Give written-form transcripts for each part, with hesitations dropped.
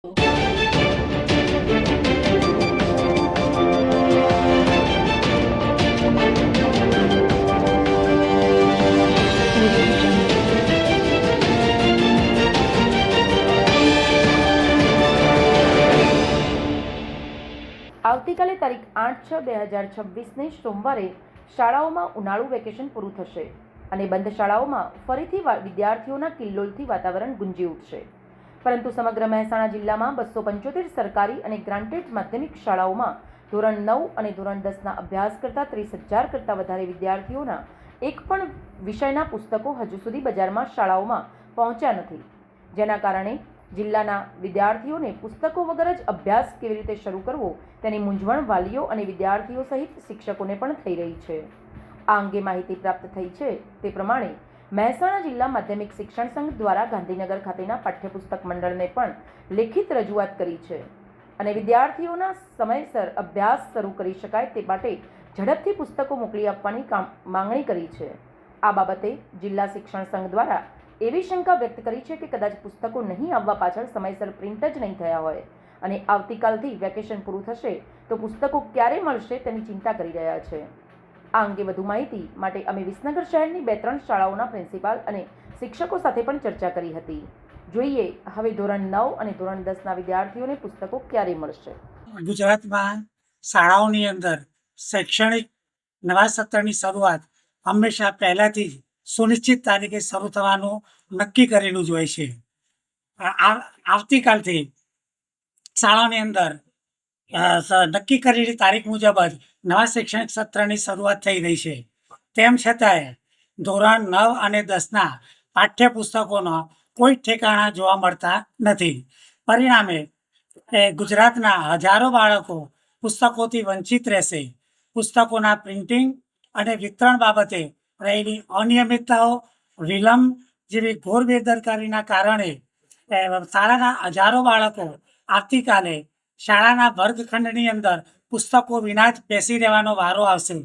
આવતીકાલે તારીખ 8/6/2026ને સોમવારે શાળાઓમાં ઉનાળુ વેકેશન પૂરું થશે અને બંધ શાળાઓમાં ફરીથી વિદ્યાર્થીઓના કિલ્લોલથી વાતાવરણ ગુંજી ઉઠશે. પરંતુ સમગ્ર મહેસાણા જિલ્લામાં 275 સરકારી અને ગ્રાન્ટેડ માધ્યમિક શાળાઓમાં ધોરણ 9 અને ધોરણ 10ના અભ્યાસ કરતા 30,000 કરતાં વધારે વિદ્યાર્થીઓના એક પણ વિષયના પુસ્તકો હજુ સુધી બજારમાં શાળાઓમાં પહોંચ્યા નથી, જેના કારણે જિલ્લાના વિદ્યાર્થીઓને પુસ્તકો વગર જ અભ્યાસ કેવી રીતે શરૂ કરવો તેની મૂંઝવણ વાલીઓ અને વિદ્યાર્થીઓ સહિત શિક્ષકોને પણ થઈ રહી છે. આ અંગે માહિતી પ્રાપ્ત થઈ છે તે પ્રમાણે મહેસાણા જિલ્લા માધ્યમિક શિક્ષણ સંઘ દ્વારા ગાંધીનગર ખાતેના પાઠ્યપુસ્તક મંડળને પણ લેખિત રજૂઆત કરી છે અને વિદ્યાર્થીઓના સમયસર અભ્યાસ શરૂ કરી શકાય તે માટે ઝડપથી પુસ્તકો મોકલી આપવાની માંગણી કરી છે. આ બાબતે જિલ્લા શિક્ષણ સંઘ દ્વારા એવી શંકા વ્યક્ત કરી છે કે કદાચ પુસ્તકો નહીં આવવા પાછળ સમયસર પ્રિન્ટ જ નહીં થયા હોય અને આવતીકાલથી વેકેશન પૂરું થશે તો પુસ્તકો ક્યારે મળશે તેની ચિંતા કરી રહ્યા છે. આ અંગે વધુ માહિતી માટે અમે વિસનગર શહેરની 2-3 શાળાઓના પ્રિન્સિપાલ અને શિક્ષકો સાથે પણ ચર્ચા કરી હતી. જોઈએ હવે ધોરણ 9 અને ધોરણ 10ના વિદ્યાર્થીઓને પુસ્તકો ક્યારે મળશે. ગુજરાતમાં શાળાઓની અંદર શૈક્ષણિક નવા સત્રની શરૂઆત હંમેશા પહેલાથી જ સુનિશ્ચિત તારીખે શરૂ થવાનું નક્કી કરેલું જ હોય છે. આવતીકાલથી શાળાની અંદર નક્કી કરેલી તારીખ મુજબ જ નવા શૈક્ષણિક સત્રની શરૂઆત થઈ રહી છે. તેમ છતાંય ધોરણ 9 અને 10ના પાઠ્યપુસ્તકોનો કોઈ ઠેકાણા જોવા મળતા નથી. પરિણામે ગુજરાતના હજારો બાળકો પુસ્તકોથી વંચિત રહેશે. પુસ્તકોના પ્રિન્ટિંગ અને વિતરણ બાબતે રહેલી અનિયમિતતાઓ, વિલંબ જેવી ઘોર બેદરકારીના કારણે શાળાના હજારો બાળકો આવતીકાલે શાળાના વર્ગખંડની અંદર પુસ્તકો વિના જ બેસી રહેવાનો વારો આવશે.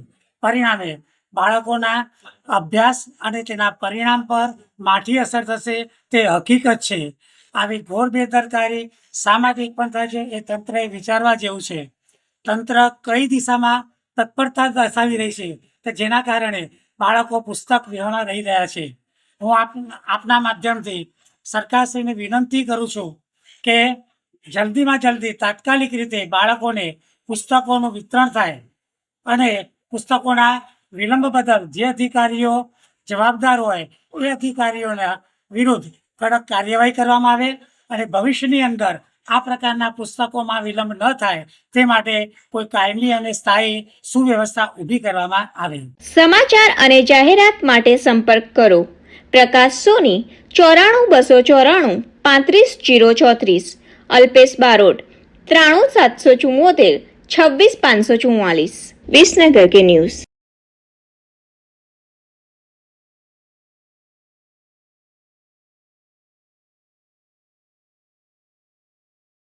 પરિણામે બાળકોના અભ્યાસ અને તેના પરિણામ પર માઠી અસર થશે તે હકીકત છે. આવી ઘોર બેદરકારી શા માટે ઉત્પન્ન થાય છે એ તંત્રએ વિચારવા જેવું છે. તંત્ર કઈ દિશામાં તત્પરતા દર્શાવી રહી છે કે જેના કારણે બાળકો પુસ્તક વિહોણા રહી રહ્યા છે. હું આપના માધ્યમથી સરકારશ્રીને વિનંતી કરું છું કે જલ્દીમાં જલ્દી તાત્કાલિક રીતે બાળકોને પુસ્તકોનું વિતરણ થાય અને પુસ્તકોના વિલંબ બદલ જે અધિકારીઓ જવાબદાર હોય એ અધિકારીઓના વિરુદ્ધ કડક કાર્યવાહી કરવામાં આવે અને ભવિષ્યની અંદર આ પ્રકારના પુસ્તકોમાં વિલંબ ન થાય તે માટે કોઈ કાયમી અને સ્થાયી સુવ્યવસ્થા ઊભી કરવામાં આવે. સમાચાર અને જાહેરાત માટે સંપર્ક કરો પ્રકાશ સોની 94 294 35 034, અલ્પેશ બારોટ 93 774 26 544. વિસનગર કે ન્યૂઝ.